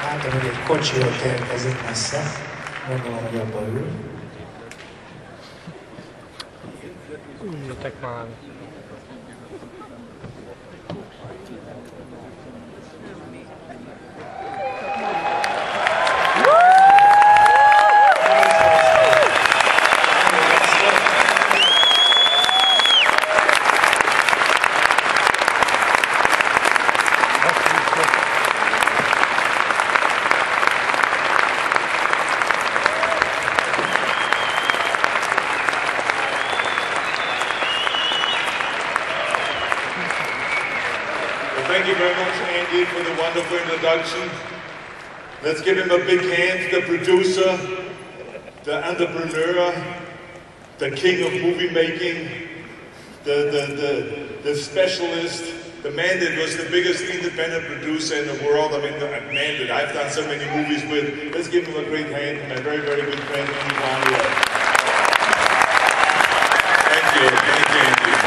látom, hogy egy kocsiról érkezik messze. Gondolom, hogy abba ül. Üljetek már. Thank you very much, Andy, for the wonderful introduction. Let's give him a big hand, the producer, the entrepreneur, the king of movie making, the specialist, the man that was the biggest independent producer in the world. I mean, the man that I've done so many movies with. Let's give him a great hand, my very, very good friend, Andy. Thank you, Andy.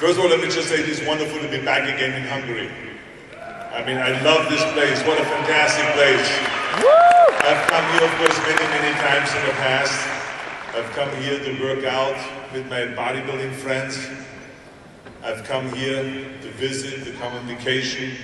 First of all, let me just say it is wonderful to be back again in Hungary. I mean, I love this place. What a fantastic place. I've come here, of course, many, many times in the past. I've come here to work out with my bodybuilding friends. I've come here to visit, to come on vacation.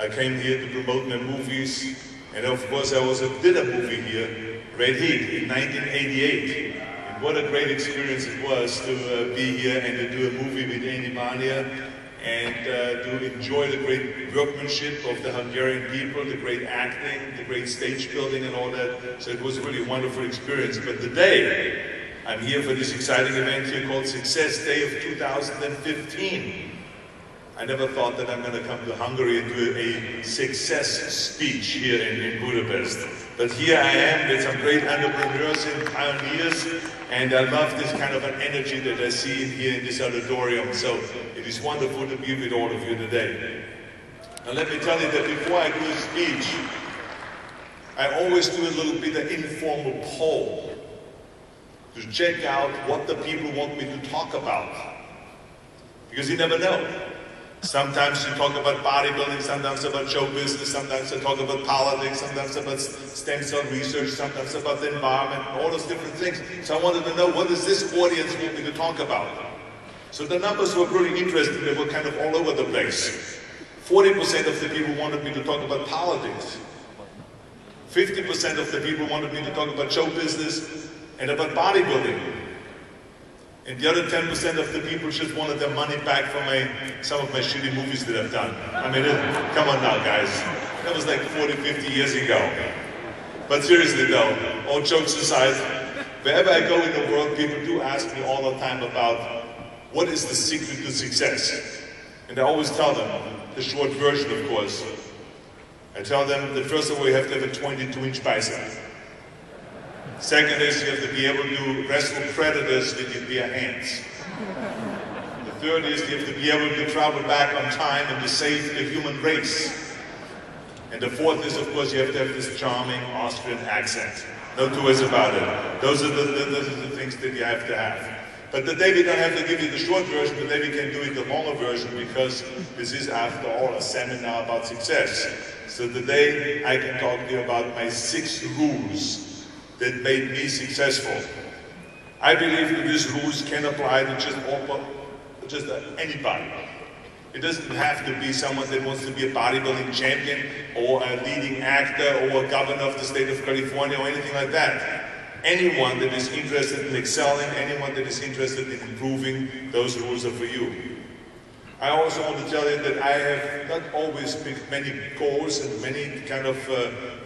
I came here to promote my movies. And of course, I also did a movie here, Red Heat, in 1988. What a great experience it was to be here and to do a movie with Andy Mania and to enjoy the great workmanship of the Hungarian people, the great acting, the great stage building and all that. So it was really a wonderful experience. But today, I'm here for this exciting event here called Success Day of 2015. I never thought that I'm going to come to Hungary and do a success speech here in Budapest. But here I am with some great entrepreneurs and pioneers, and I love this kind of an energy that I see here in this auditorium. So it is wonderful to be with all of you today. Now let me tell you that before I do a speech, I always do a little bit of informal poll to check out what the people want me to talk about. Because you never know. Sometimes you talk about bodybuilding, sometimes about show business, sometimes I talk about politics, sometimes about stem cell research, sometimes about the environment, all those different things. So I wanted to know, what does this audience want me to talk about? So the numbers were really interesting. They were kind of all over the place. 40% of the people wanted me to talk about politics. 50% of the people wanted me to talk about show business and about bodybuilding. And the other 10% of the people just wanted their money back from some of my shitty movies that I've done. I mean, come on now, guys. That was like 40, 50 years ago. But seriously though, all jokes aside, wherever I go in the world, people do ask me all the time about what is the secret to success. And I always tell them, the short version of course. I tell them that first of all you have to have a 22-inch bicep. Second is you have to be able to wrestle predators with your bare hands. The third is you have to be able to travel back on time and to save the human race. And the fourth is, of course, you have to have this charming Austrian accent. No two ways about it. Those are the things that you have to have. But today we don't have to give you the short version, today we can do it the longer version because this is, after all, a seminar about success. So today I can talk to you about my 6 rules that made me successful. I believe that these rules can apply to just anybody. It doesn't have to be someone that wants to be a bodybuilding champion or a leading actor or a governor of the state of California or anything like that. Anyone that is interested in excelling, anyone that is interested in improving, those rules are for you. I also want to tell you that I have not always picked many goals and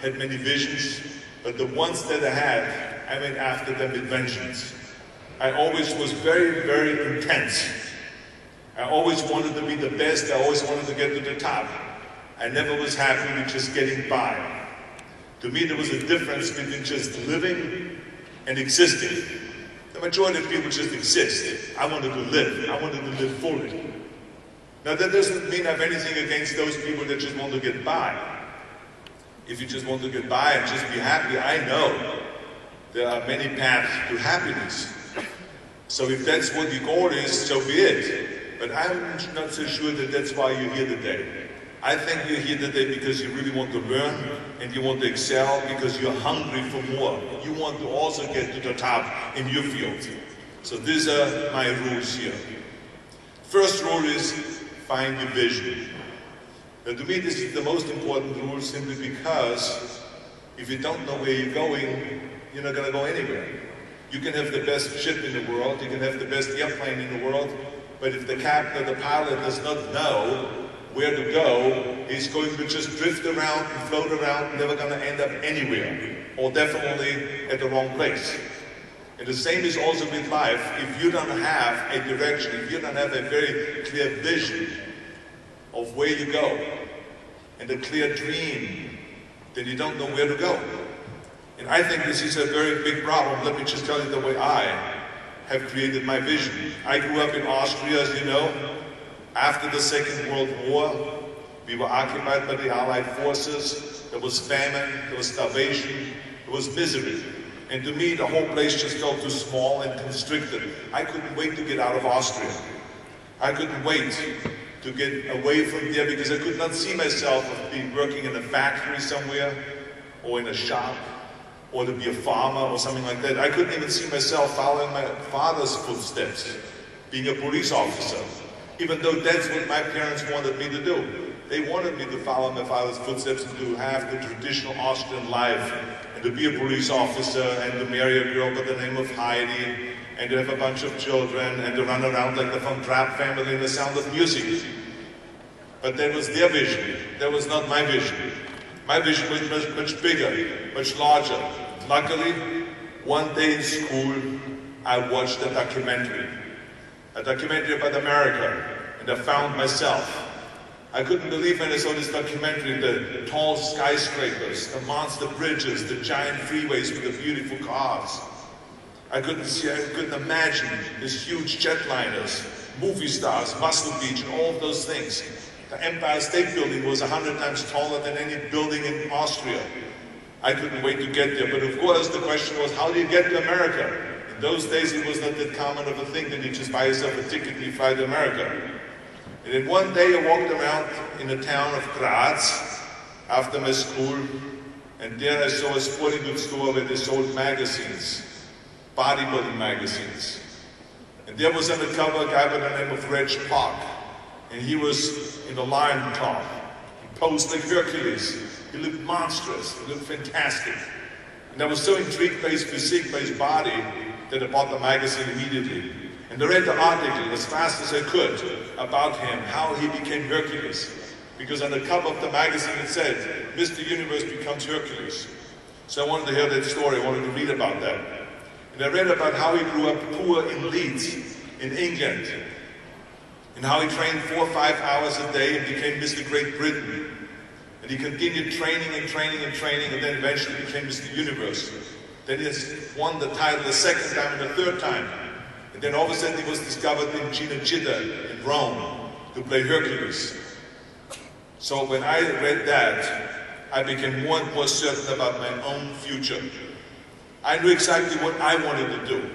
had many visions. But the ones that I had, I went after them with vengeance. I always was very, very intense. I always wanted to be the best. I always wanted to get to the top. I never was happy with just getting by. To me, there was a difference between just living and existing. The majority of people just exist. I wanted to live. I wanted to live fully. Now, that doesn't mean I have anything against those people that just want to get by. If you just want to get by and just be happy, I know there are many paths to happiness. So if that's what your goal is, so be it. but I'm not so sure that that's why you're here today. I think you're here today because you really want to learn and you want to excel because you're hungry for more. You want to also get to the top in your field. So these are my rules here. First rule is find your vision. Now to me this is the most important rule simply because if you don't know where you're going, you're not going to go anywhere. You can have the best ship in the world, you can have the best airplane in the world, but if the captain or the pilot does not know where to go, he's going to just drift around and float around, never going to end up anywhere, or definitely at the wrong place. And the same is also with life. If you don't have a direction, if you don't have a very clear vision of where you go, and a clear dream, then you don't know where to go. And I think this is a very big problem. Let me just tell you the way I have created my vision. I grew up in Austria, as you know. After the Second World War, we were occupied by the Allied forces. There was famine, there was starvation, there was misery. And to me, the whole place just felt too small and constricted. I couldn't wait to get out of Austria. I couldn't wait to get away from there because I could not see myself as being working in a factory somewhere or in a shop or to be a farmer or something like that. I couldn't even see myself following my father's footsteps, being a police officer, even though that's what my parents wanted me to do. They wanted me to follow my father's footsteps and to have the traditional Austrian life and to be a police officer and to marry a girl by the name of Heidi and to have a bunch of children and to run around like the Von Trapp family in The Sound of Music. But that was their vision. That was not my vision. My vision was much bigger, much larger. Luckily, one day in school, I watched a documentary about America, and I found myself. I couldn't believe when I saw this documentary, the tall skyscrapers, the monster bridges, the giant freeways with the beautiful cars. I couldn't imagine these huge jetliners, movie stars, Muscle Beach, and all of those things. The Empire State Building was 100 times taller than any building in Austria. I couldn't wait to get there, but of course the question was, how do you get to America? In those days it was not that common of a thing that you just buy yourself a ticket and you fly to America. And then one day I walked around in the town of Graz after my school, and there I saw a sporting goods store where they sold magazines, bodybuilding magazines. And there was on the cover a guy by the name of Reg Park, and he was in the lion top. He posed like Hercules. He looked monstrous, he looked fantastic. And I was so intrigued by his physique, by his body, that I bought the magazine immediately. And I read the article as fast as I could about him, how he became Hercules. Because on the cover of the magazine it said, Mr. Universe becomes Hercules. So I wanted to hear that story, I wanted to read about that. And I read about how he grew up poor in Leeds, in England. And how he trained 4 or 5 hours a day and became Mr. Great Britain. And he continued training and training and training and then eventually became Mr. Universe. Then he has won the title the second time and the third time. And then all of a sudden he was discovered in Cinecittà in Rome to play Hercules. So when I read that, I became more and more certain about my own future. I knew exactly what I wanted to do.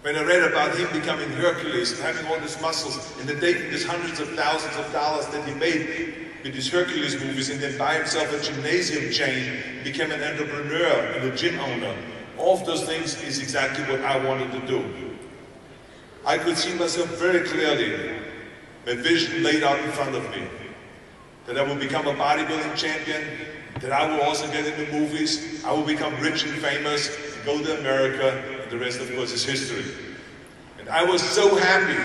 When I read about him becoming Hercules and having all these muscles and then taking these hundreds of thousands of dollars that he made with his Hercules movies and then buy himself a gymnasium chain, became an entrepreneur and a gym owner. All of those things is exactly what I wanted to do. I could see myself very clearly, my vision laid out in front of me, that I will become a bodybuilding champion, that I will also get into movies, I will become rich and famous, and go to America, and the rest of course is history. And I was so happy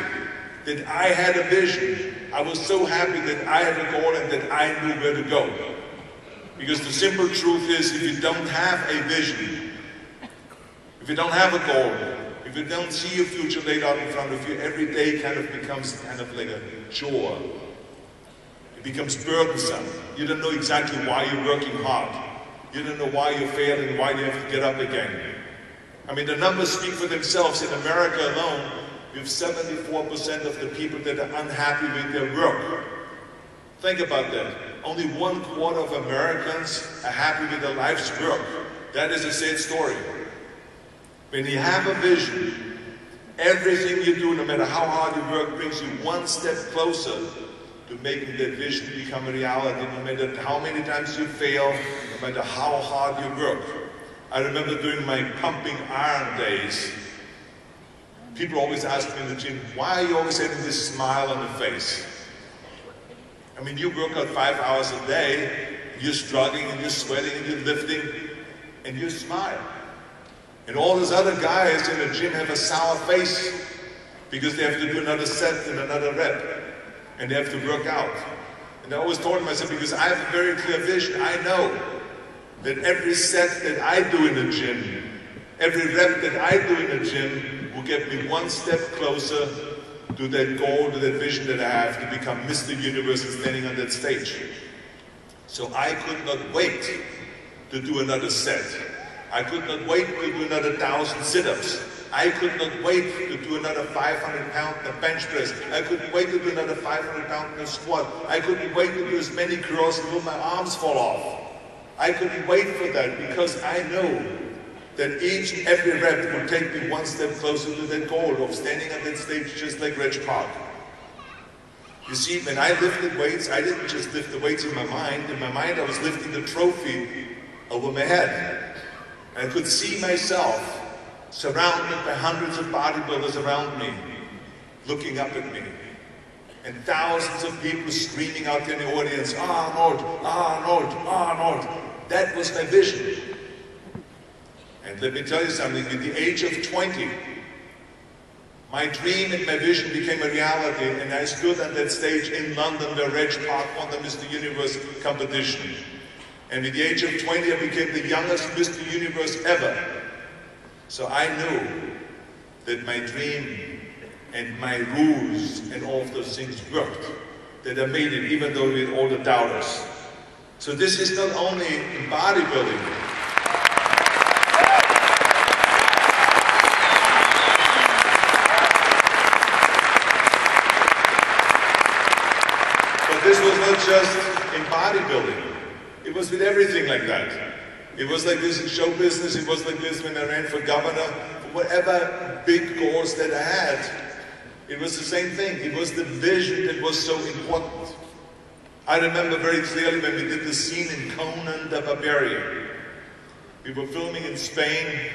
that I had a vision. I was so happy that I had a goal and that I knew where to go. Because the simple truth is, if you don't have a vision, if you don't have a goal, if you don't see your future laid out in front of you, every day kind of becomes kind of like a chore. It becomes burdensome. You don't know exactly why you're working hard. You don't know why you're failing, why you have to get up again. I mean, the numbers speak for themselves. In America alone, we have 74% of the people that are unhappy with their work. Think about that. Only 1/4 of Americans are happy with their life's work. That is a sad story. When you have a vision, Everything you do, no matter how hard you work, brings you one step closer to making that vision become a reality. No matter how many times you fail, no matter how hard you work. I remember during my pumping iron days, people always ask me in the gym, why are you always having this smile on your face? I mean, you work out 5 hours a day, you're struggling and you're sweating and you're lifting, and you smile. And all those other guys in the gym have a sour face because they have to do another set and another rep, and they have to work out. And I always told myself, because I have a very clear vision, I know that every set that I do in the gym, every rep that I do in the gym will get me one step closer to that goal, to that vision that I have to become Mr. Universe and standing on that stage. So I could not wait to do another set. I could not wait to do another 1,000 sit-ups. I could not wait to do another 500-pound bench press. I couldn't wait to do another 500-pound squat. I couldn't wait to do as many curls until my arms fall off. I couldn't wait for that because I know that each and every rep will take me one step closer to that goal of standing on that stage just like Reg Park. You see, when I lifted weights, I didn't just lift the weights in my mind. In my mind, I was lifting the trophy over my head. And I could see myself surrounded by hundreds of bodybuilders around me, looking up at me. And thousands of people screaming out in the audience, Arnold, Arnold, Arnold. That was my vision. And let me tell you something, at the age of 20, my dream and my vision became a reality, and I stood on that stage in London where Reg Park won the Mr. Universe competition. And at the age of 20, I became the youngest Mr. Universe ever. So I knew that my dream and my rules and all of those things worked, that I made it even though we had all the doubters. So this is not only in bodybuilding. But this was not just in bodybuilding. It was with everything like that. It was like this in show business, it was like this when I ran for governor, for whatever big goals that I had. It was the same thing. It was the vision that was so important. I remember very clearly when we did the scene in Conan the Barbarian. We were filming in Spain,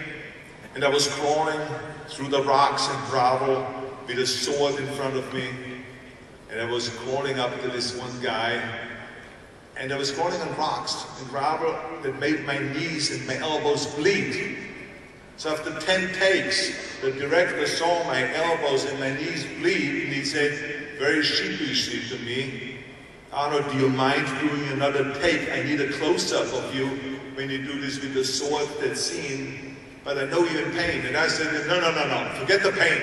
and I was crawling through the rocks and gravel with a sword in front of me. And I was crawling up to this one guy, and I was crawling on rocks and gravel that made my knees and my elbows bleed. So after 10 takes, the director saw my elbows and my knees bleed, and he said very sheepishly to me, Arnold, do you mind doing another take? I need a close-up of you when you do this with the sword, that scene, but I know you're in pain. And I said, no, forget the pain.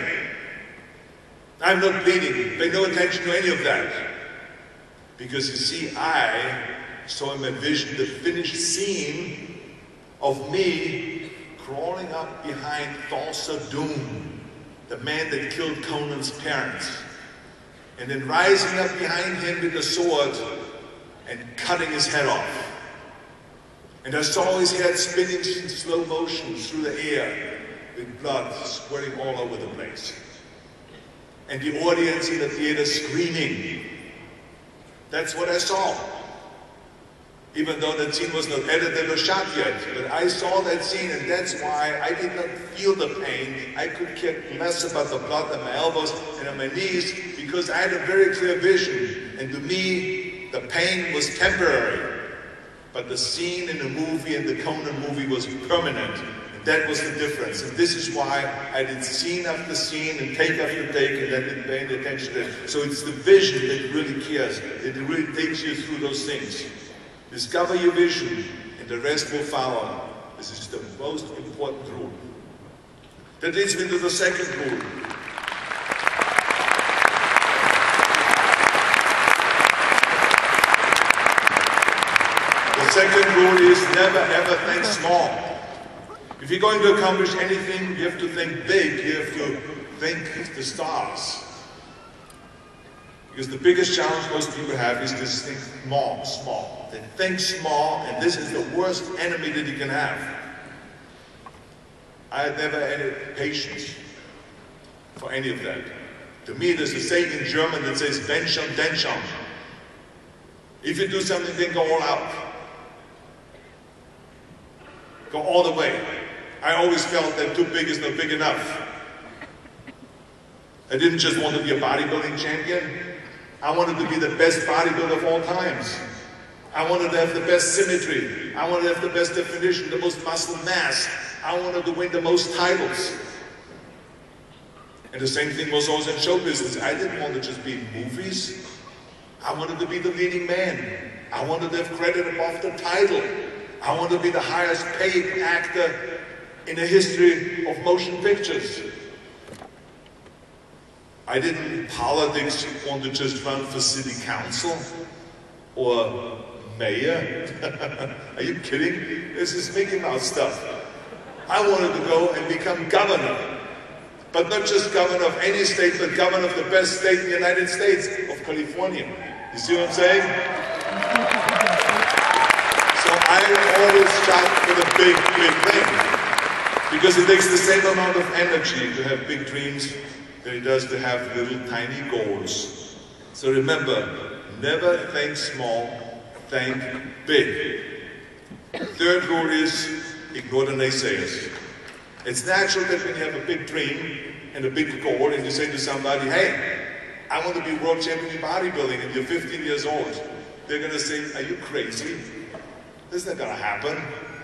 I'm not bleeding. Pay no attention to any of that. Because you see, I saw in my vision the finished scene of me crawling up behind Thulsa Doom, the man that killed Conan's parents, and then rising up behind him with a sword and cutting his head off. And I saw his head spinning in slow motion through the air with blood squirting all over the place. And the audience in the theater screaming. That's what I saw. Even though that scene was not edited or shot yet. But I saw that scene, and that's why I did not feel the pain. I could care less about the blood on my elbows and on my knees, because I had a very clear vision. And to me, the pain was temporary. But the scene in the movie, and the Conan movie, was permanent. And that was the difference. And this is why I did scene after scene and take after take, and I didn't pay any attention to it. So it's the vision that really cares. It really takes you through those things. Discover your vision, and the rest will follow. This is the most important rule. That leads me to the second rule. The second rule is never ever think small. If you're going to accomplish anything, you have to think big. You have to think the stars. Because the biggest challenge most people have is to think small. They think small, and this is the worst enemy that you can have. I had never had patience. for any of that. To me, there's a saying in German that says, wenn schon, denn schon. If you do something, then go all out. Go all the way. I always felt that too big is not big enough. I didn't just want to be a bodybuilding champion. I wanted to be the best bodybuilder of all times. I wanted to have the best symmetry. I wanted to have the best definition, the most muscle mass. I wanted to win the most titles. And the same thing was also in show business. I didn't want to just be in movies. I wanted to be the leading man. I wanted to have credit above the title. I wanted to be the highest paid actor in the history of motion pictures. I didn't in politics want to just run for city council or mayor. Are you kidding? This is Mickey Mouse stuff. I wanted to go and become governor. But not just governor of any state, but governor of the best state in the United States, of California. You see what I'm saying? So I always shot for the big, big thing. Because it takes the same amount of energy to have big dreams than it does to have little tiny goals. So remember, never think small, think big. Third rule is, ignore the naysayers. It's natural that when you have a big dream and a big goal and you say to somebody, hey, I want to be world champion in bodybuilding, and you're 15 years old, they're going to say, are you crazy? This is not going to happen.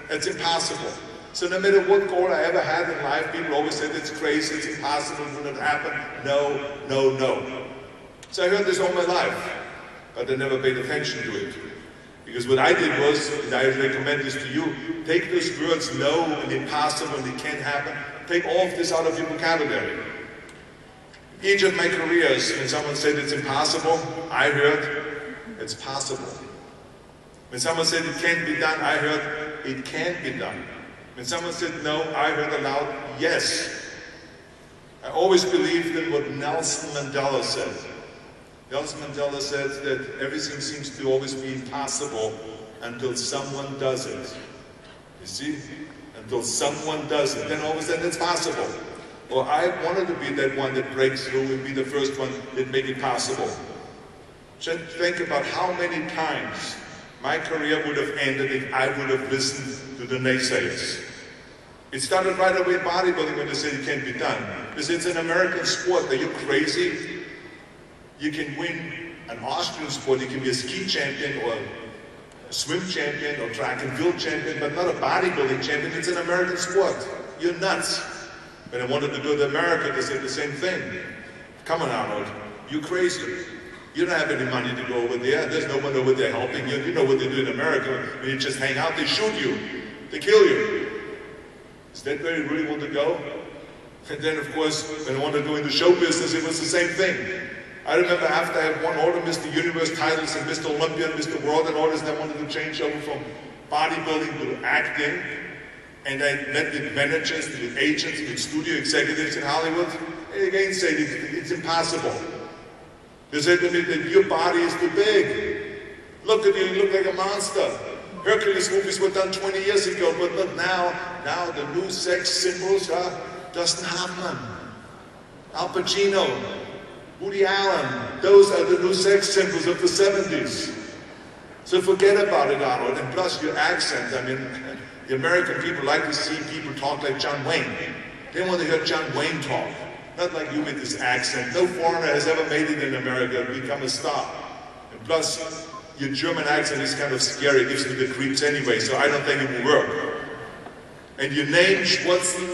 It's impossible. So no matter what goal I ever had in life, people always said it's crazy, it's impossible, it will not happen. No, no, no. So I heard this all my life, but I never paid attention to it. Because what I did was, and I recommend this to you, take those words, no, and impossible, and it can't happen, take all of this out of your vocabulary. Each of my careers, when someone said it's impossible, I heard, it's possible. When someone said it can't be done, I heard, it can be done. When someone said no, I heard aloud, yes. I always believed in what Nelson Mandela said. Nelson Mandela said that everything seems to always be impossible until someone does it. You see? Until someone does it. Then all of a sudden it's possible. Well, I wanted to be that one that breaks through and be the first one that make it possible. Just think about how many times my career would have ended if I would have listened to the naysayers. It started right away in bodybuilding when they said it can't be done. Because it's an American sport. Are you crazy? You can win an Austrian sport, you can be a ski champion or a swim champion or track and field champion, but not a bodybuilding champion. It's an American sport. You're nuts. When I wanted to go to America, they said the same thing. Come on, Arnold, you're crazy. You don't have any money to go over there. There's no one over there helping you. You know what they do in America. When you just hang out, they shoot you. They kill you. Is that where you really want to go? And then, of course, when I wanted to go into show business, it was the same thing. I remember after I had won all the Mr. Universe titles and Mr. Olympia and Mr. World and all this, I wanted to change over from bodybuilding to acting. And I met with managers, with agents, with studio executives in Hollywood. They again said it's impossible. They said to me that your body is too big. Look at you, you look like a monster. Hercules movies were done 20 years ago, but look now the new sex symbols are Dustin Hoffman, Al Pacino, Woody Allen. Those are the new sex symbols of the 70s. So forget about it, Arnold. And plus your accent, I mean, the American people like to see people talk like John Wayne. They want to hear John Wayne talk. Not like you with this accent. No foreigner has ever made it in America and become a star. And plus, your German accent is kind of scary. It gives me the creeps anyway, so I don't think it will work. And your name, Schnitzel,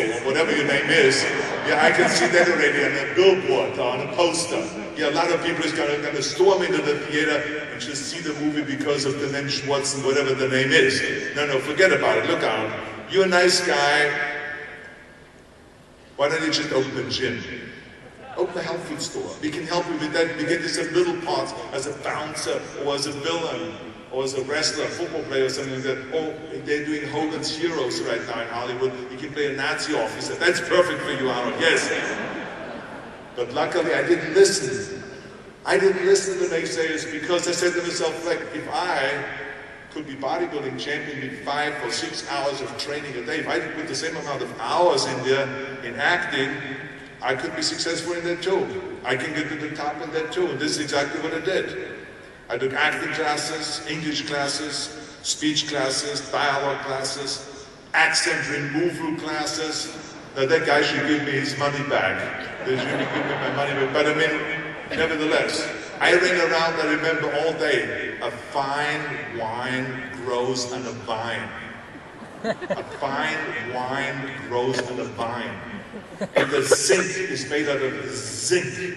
or whatever your name is, yeah, I can see that already on a billboard or on a poster. Yeah, a lot of people is gonna storm into the theater and just see the movie because of the name Schwarzen, whatever the name is. No, forget about it. Look out. You're a nice guy. Why don't you just open a gym? Open a health food store. We can help you with that. We get you some little parts as a bouncer or as a villain or as a wrestler, a football player or something like that. Oh, they're doing Hogan's Heroes right now in Hollywood. You can play a Nazi officer. That's perfect for you, Arnold. Yes. But luckily I didn't listen. I didn't listen to the naysayers because I said to myself, like, if I could be bodybuilding champion with 5 or 6 hours of training a day. If I put the same amount of hours in there in acting, I could be successful in that too. I can get to the top in that too, and this is exactly what I did. I took acting classes, English classes, speech classes, dialogue classes, accent removal classes. Now that guy should give me his money back. They should give me my money back. But I mean, nevertheless, I ran around, I remember all day, a fine wine grows on a vine. A fine wine grows on a vine. And the zinc is made out of zinc.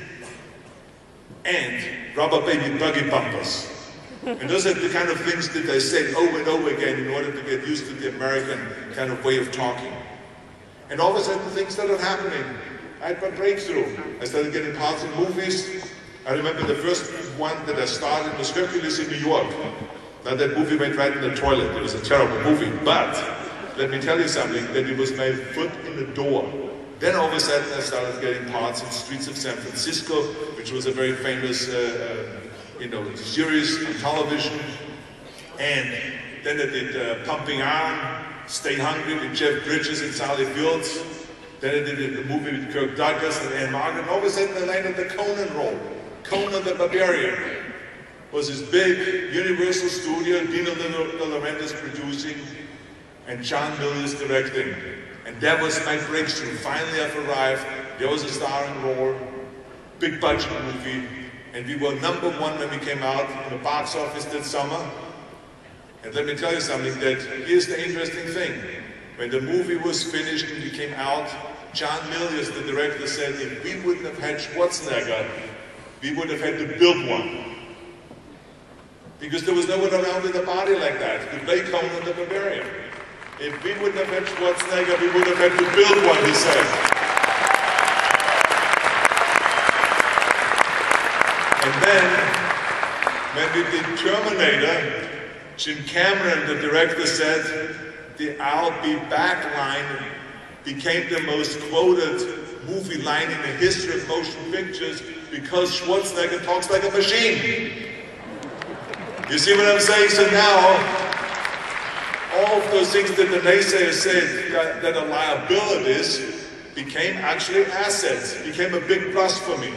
And rubber baby buggy bumpers. And those are the kind of things that I said over and over again in order to get used to the American kind of way of talking. And all of a sudden things started happening. I had my breakthrough. I started getting parts in movies. I remember the first one that I started was Hercules in New York. Now that movie went right in the toilet. It was a terrible movie. But let me tell you something, that it was my foot in the door. Then all of a sudden I started getting parts in Streets of San Francisco, which was a very famous series on television. And then I did Pumping Iron, Stay Hungry with Jeff Bridges and Sally Fields. Then I did a movie with Kirk Douglas and Anne Margaret. And all of a sudden I landed the Conan role. Conan the Barbarian was this big Universal studio, Dino De Laurentiis producing, and John Milius directing. And that was my breakthrough. Finally I've arrived. There was a starring role, big budget movie, and we were #1 when we came out in the box office that summer. And let me tell you something, that here's the interesting thing. When the movie was finished and we came out, John Milius, the director, said if we wouldn't have had Schwarzenegger, we would have had to build one. Because there was no one around with a body like that to play Conan the Barbarian. If we wouldn't have had Schwarzenegger, we would have had to build one, he said. And then, when we did Terminator, Jim Cameron, the director, said the "I'll be back" line became the most quoted movie line in the history of motion pictures because Schwarzenegger talks like a machine. You see what I'm saying? So now, all of those things that the naysayers said that are liabilities became actually assets, became a big plus for me.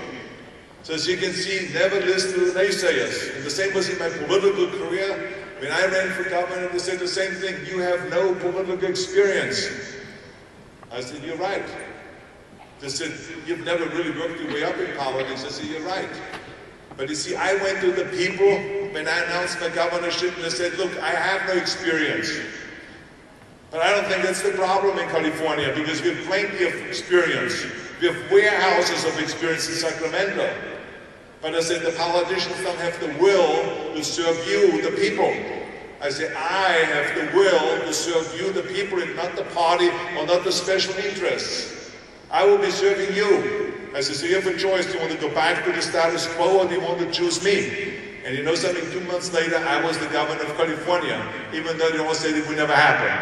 So as you can see, never listen to the naysayers. And the same was in my political career. When I ran for governor, they said the same thing, you have no political experience. I said, you're right. They said, you've never really worked your way up in politics. I said, you're right. But you see, I went to the people when I announced my governorship and I said, look, I have no experience. But I don't think that's the problem in California because we have plenty of experience. We have warehouses of experience in Sacramento. But I said, the politicians don't have the will to serve you, the people. I said, I have the will to serve you, the people, and not the party or not the special interests. I will be serving you. I said, so you have a choice. Do you want to go back to the status quo or do you want to choose me? And you know something, 2 months later, I was the governor of California, even though they all said it would never happen.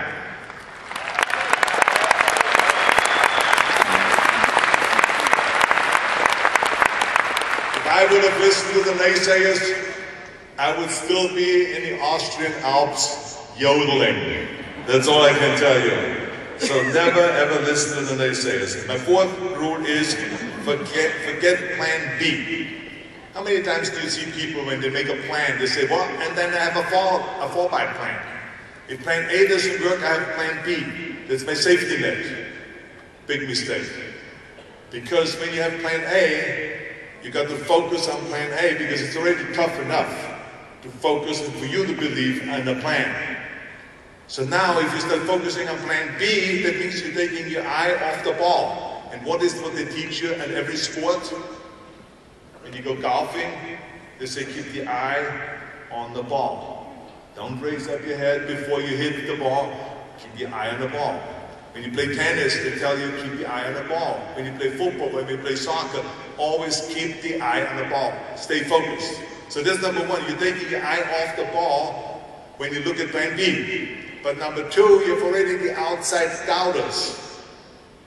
If I would have listened to the naysayers, I would still be in the Austrian Alps yodeling. That's all I can tell you. So never ever listen to the naysayers. My fourth rule is forget plan B. How many times do you see people when they make a plan, they say, well, and then I have a fallback plan. If plan A doesn't work, I have plan B. That's my safety net. Big mistake. Because when you have plan A, you got to focus on plan A because it's already tough enough to focus and for you to believe in the plan. So now if you start focusing on plan B, that means you're taking your eye off the ball. And what is what they teach you in every sport? When you go golfing, they say keep the eye on the ball. Don't raise up your head before you hit the ball. Keep your eye on the ball. When you play tennis, they tell you keep your eye on the ball. When you play football, when you play soccer, always keep the eye on the ball. Stay focused. So that's number one. You're taking your eye off the ball when you look at plan B. But number two, you've already the outside doubters.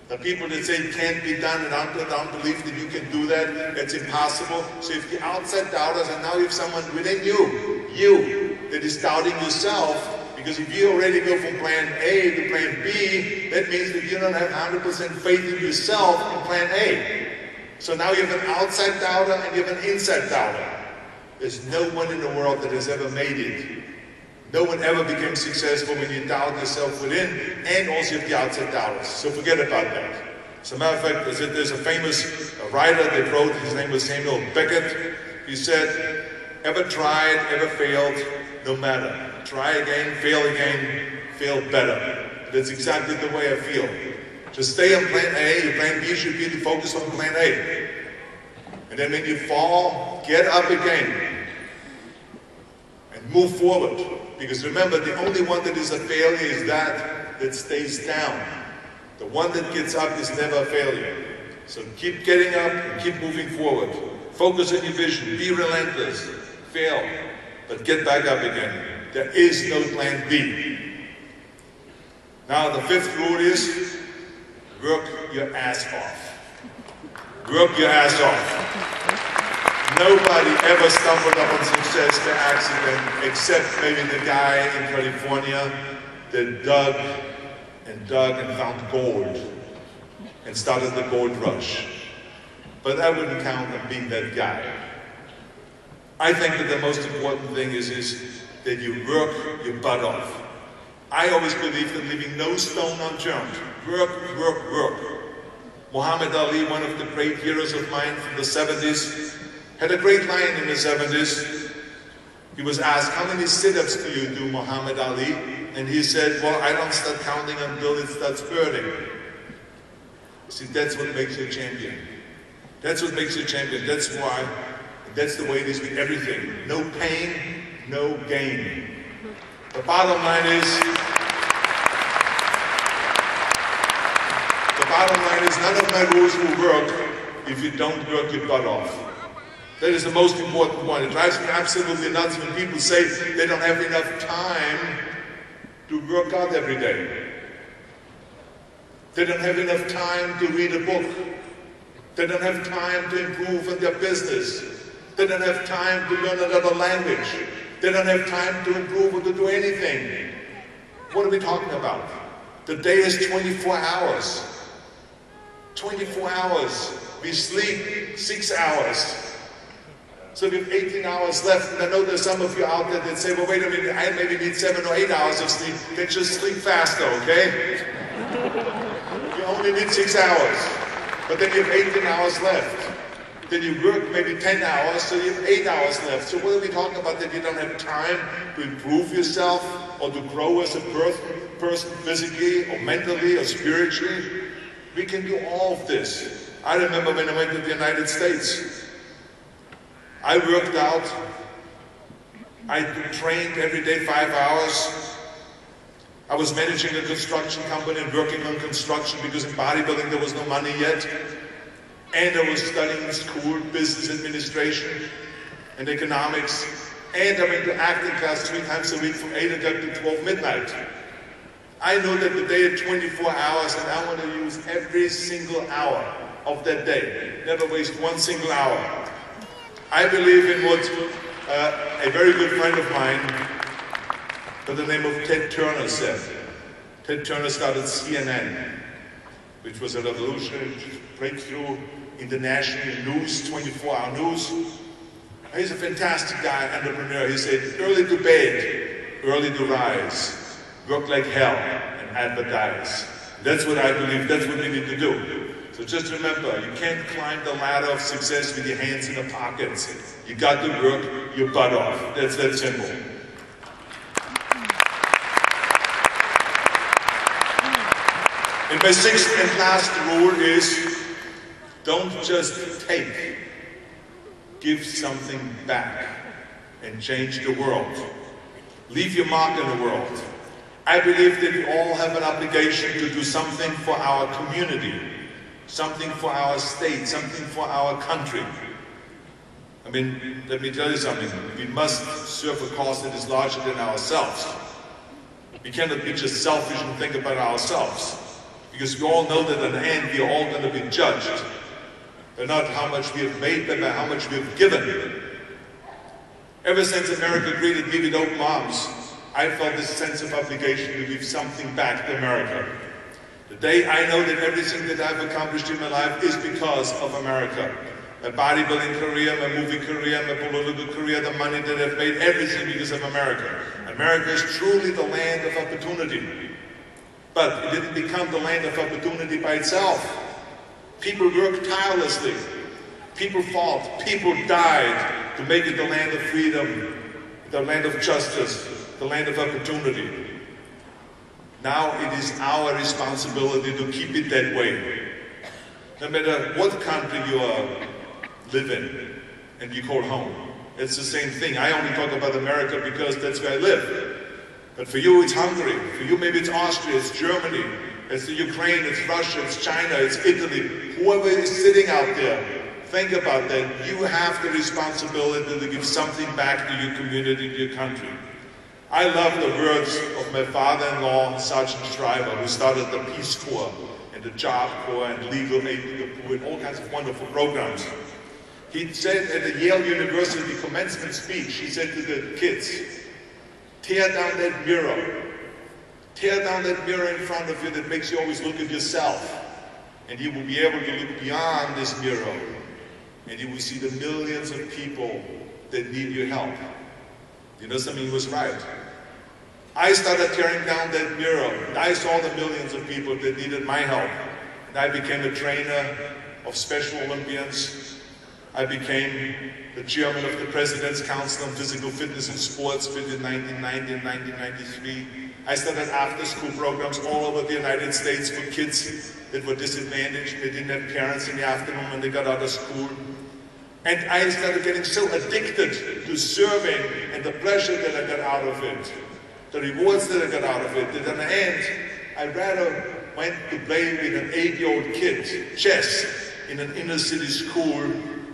The people that say it can't be done and don't believe that you can do that, it's impossible. So if the outside doubters, and now you have someone within you that is doubting yourself, because if you already go from plan A to plan B, that means that you don't have 100% faith in yourself in plan A. So now you have an outside doubter and you have an inside doubter. There's no one in the world that has ever made it. No one ever became successful when you doubt yourself within, and also have the outside doubters. So forget about that. As a matter of fact, there's a famous writer that wrote, his name was Samuel Beckett. He said, ever tried, ever failed, no matter. Try again, fail better. That's exactly the way I feel. Just stay on plan A, your plan B should be to focus on plan A. And then when you fall, get up again and move forward. Because remember, the only one that is a failure is that stays down. The one that gets up is never a failure. So keep getting up and keep moving forward. Focus on your vision, be relentless, fail, but get back up again. There is no plan B. Now the fifth rule is, work your ass off. Work your ass off. Nobody ever stumbled upon success by accident, except maybe the guy in California that dug and found gold and started the gold rush. But I wouldn't count on being that guy. I think that the most important thing is that you work your butt off. I always believe that leaving no stone unturned. Work, work, work. Muhammad Ali, one of the great heroes of mine from the 70s, had a great line in the 70s. He was asked, how many sit-ups do you do, Muhammad Ali? And he said, well, I don't start counting until it starts burning. See, that's what makes you a champion. That's what makes you a champion. That's why, that's the way it is with everything. No pain, no gain. The bottom line is, none of my rules will work if you don't work your butt off. That is the most important point. It drives me absolutely nuts when people say they don't have enough time to work out every day. They don't have enough time to read a book. They don't have time to improve on their business. They don't have time to learn another language. They don't have time to improve or to do anything. What are we talking about? The day is 24 hours. 24 hours. We sleep 6 hours. So we have 18 hours left, and I know there's some of you out there that say, well, wait a minute, I maybe need 7 or 8 hours of sleep. Then just sleep faster, okay? You only need 6 hours, but then you have 18 hours left. Then you work maybe 10 hours, so you have 8 hours left. So what are we talking about, that you don't have time to improve yourself or to grow as a person physically or mentally or spiritually? We can do all of this. I remember when I went to the United States, I worked out, I trained every day 5 hours. I was managing a construction company and working on construction because in bodybuilding there was no money yet. And I was studying in school, business administration and economics. And I went to acting class 3 times a week from 8 o'clock to 12 midnight. I know that the day is 24 hours and I want to use every single hour of that day. Never waste one single hour. I believe in what a very good friend of mine by the name of Ted Turner said. Ted Turner started CNN, which was a revolutionary breakthrough in the national news, 24-hour news. He's a fantastic guy, entrepreneur. He said, early to bed, early to rise, work like hell and advertise. That's what I believe, that's what we need to do. So just remember, you can't climb the ladder of success with your hands in the pockets. You got to work your butt off. That's that simple. And my sixth and last rule is, don't just take. Give something back and change the world. Leave your mark in the world. I believe that we all have an obligation to do something for our community. Something for our state, something for our country. I mean, let me tell you something. We must serve a cause that is larger than ourselves. We cannot be just selfish and think about ourselves. Because we all know that in the end we are all going to be judged. But not how much we have made, but by how much we have given. Ever since America greeted me with open arms, I felt this sense of obligation to give something back to America. Today I know that everything that I've accomplished in my life is because of America. My bodybuilding career, my movie career, my political career, the money that I've made, everything because of America. America is truly the land of opportunity. But it didn't become the land of opportunity by itself. People worked tirelessly. People fought. People died to make it the land of freedom, the land of justice, the land of opportunity. Now it is our responsibility to keep it that way. No matter what country you live in and you call home, it's the same thing. I only talk about America because that's where I live. But for you it's Hungary, for you maybe it's Austria, it's Germany, it's the Ukraine, it's Russia, it's China, it's Italy. Whoever is sitting out there, think about that. You have the responsibility to give something back to your community, to your country. I love the words of my father-in-law, Sergeant Schreiber, who started the Peace Corps and the Job Corps and Legal Aid to the Poor and all kinds of wonderful programs. He said at the Yale University commencement speech, he said to the kids, tear down that mirror. Tear down that mirror in front of you that makes you always look at yourself. And you will be able to look beyond this mirror. And you will see the millions of people that need your help. You know something, he was right. I started tearing down that mirror. And I saw the millions of people that needed my help. And I became a trainer of Special Olympians. I became the chairman of the President's Council on Physical Fitness and Sports between 1990 and 1993. I started after-school programs all over the United States for kids that were disadvantaged. They didn't have parents in the afternoon when they got out of school. And I started getting so addicted to serving and the pleasure that I got out of it, the rewards that I got out of it, that in the end, I rather went to play with an 8-year-old kid, chess, in an inner-city school,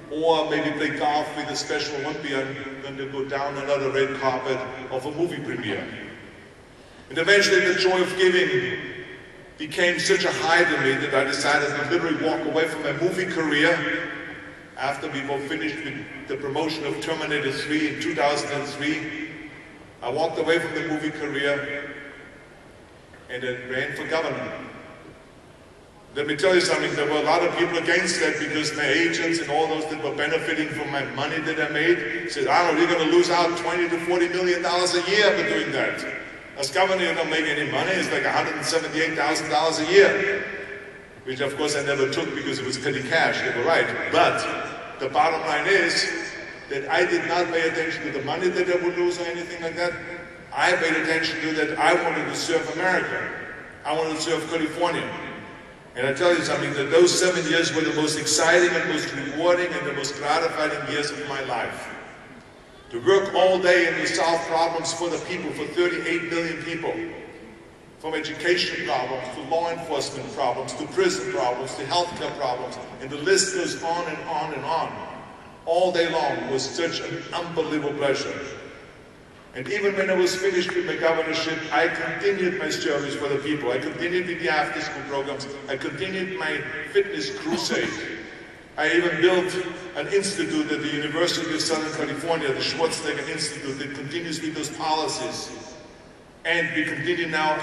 or maybe play golf with a Special Olympian than to go down another red carpet of a movie premiere. And eventually the joy of giving became such a high to me that I decided to literally walk away from my movie career after we were finished with the promotion of Terminator 3 in 2003. I walked away from the movie career and then ran for governor. Let me tell you something, there were a lot of people against that because my agents and all those that were benefiting from my money that I made said, Arnold, you're going to lose out $20 to $40 million a year for doing that. As governor, you don't make any money. It's like $178,000 a year, which of course I never took because it was petty cash. They were right. But the bottom line is that I did not pay attention to the money that I would lose or anything like that. I paid attention to that I wanted to serve America. I wanted to serve California. And I tell you something, that those 7 years were the most exciting and most rewarding and the most gratifying years of my life. To work all day and to solve problems for the people, for 38 million people. From education problems, to law enforcement problems, to prison problems, to healthcare problems, and the list goes on and on and on. All day long was such an unbelievable pleasure. And even when I was finished with my governorship, I continued my service for the people. I continued with the after-school programs. I continued my fitness crusade. I even built an institute at the University of Southern California, the Schwarzenegger Institute, that continues with those policies. And we continue now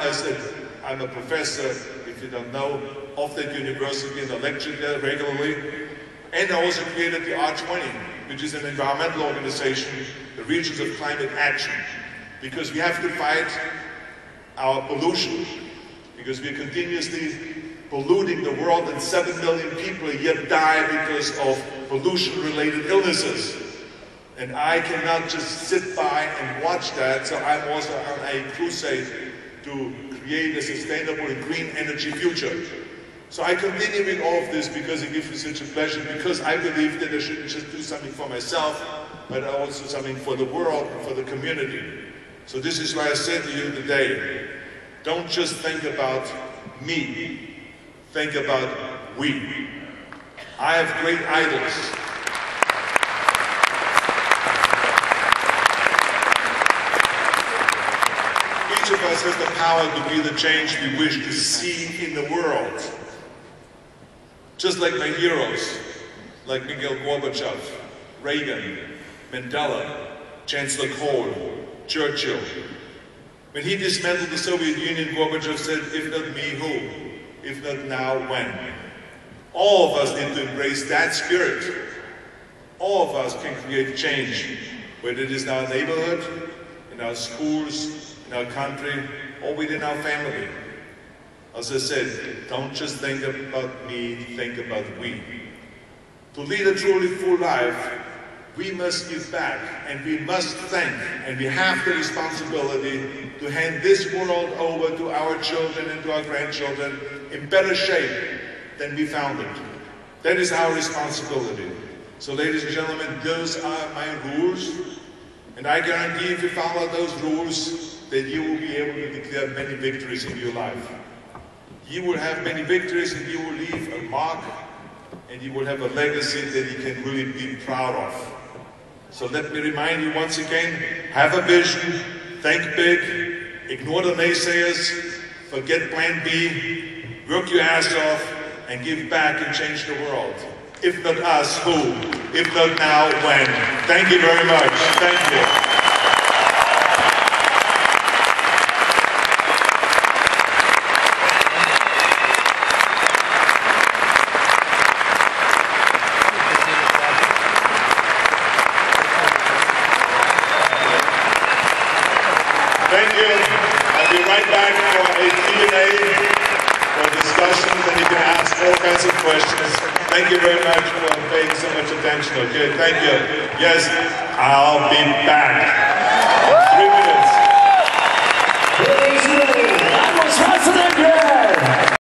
I'm a professor, if you don't know, of that university and I lecture there regularly. And I also created the R20, which is an environmental organization, the Regions of Climate Action, because we have to fight our pollution, because we're continuously polluting the world and 7 million people a year die because of pollution-related illnesses. And I cannot just sit by and watch that, so I'm also on a crusade to create a sustainable and green energy future. So I continue with all of this because it gives me such a pleasure, because I believe that I shouldn't just do something for myself, but also something for the world and for the community. So this is why I said to you today, don't just think about me, think about we. I have great idols. Each of us has the power to be the change we wish to see in the world. Just like my heroes, like Mikhail Gorbachev, Reagan, Mandela, Chancellor Kohl, Churchill. When he dismantled the Soviet Union, Gorbachev said, if not me, who? If not now, when? All of us need to embrace that spirit. All of us can create change, whether it is in our neighborhood, in our schools, in our country, or within our family. As I said, don't just think about me, think about we. To lead a truly full life, we must give back, and we must thank, and we have the responsibility to hand this world over to our children and to our grandchildren in better shape than we found it. That is our responsibility. So ladies and gentlemen, those are my rules, and I guarantee if you follow those rules, that you will be able to declare many victories in your life. You will have many victories, and you will leave a mark, and you will have a legacy that you can really be proud of. So let me remind you once again, have a vision, think big, ignore the naysayers, forget plan B, work your ass off, and give back and change the world. If not us, who? If not now, when? Thank you very much. Thank you. Thank you. I'll be right back for a Q&A, for discussions, and you can ask all kinds of questions. Thank you very much for paying so much attention, okay? Thank you. Yes, I'll be back in 3 minutes.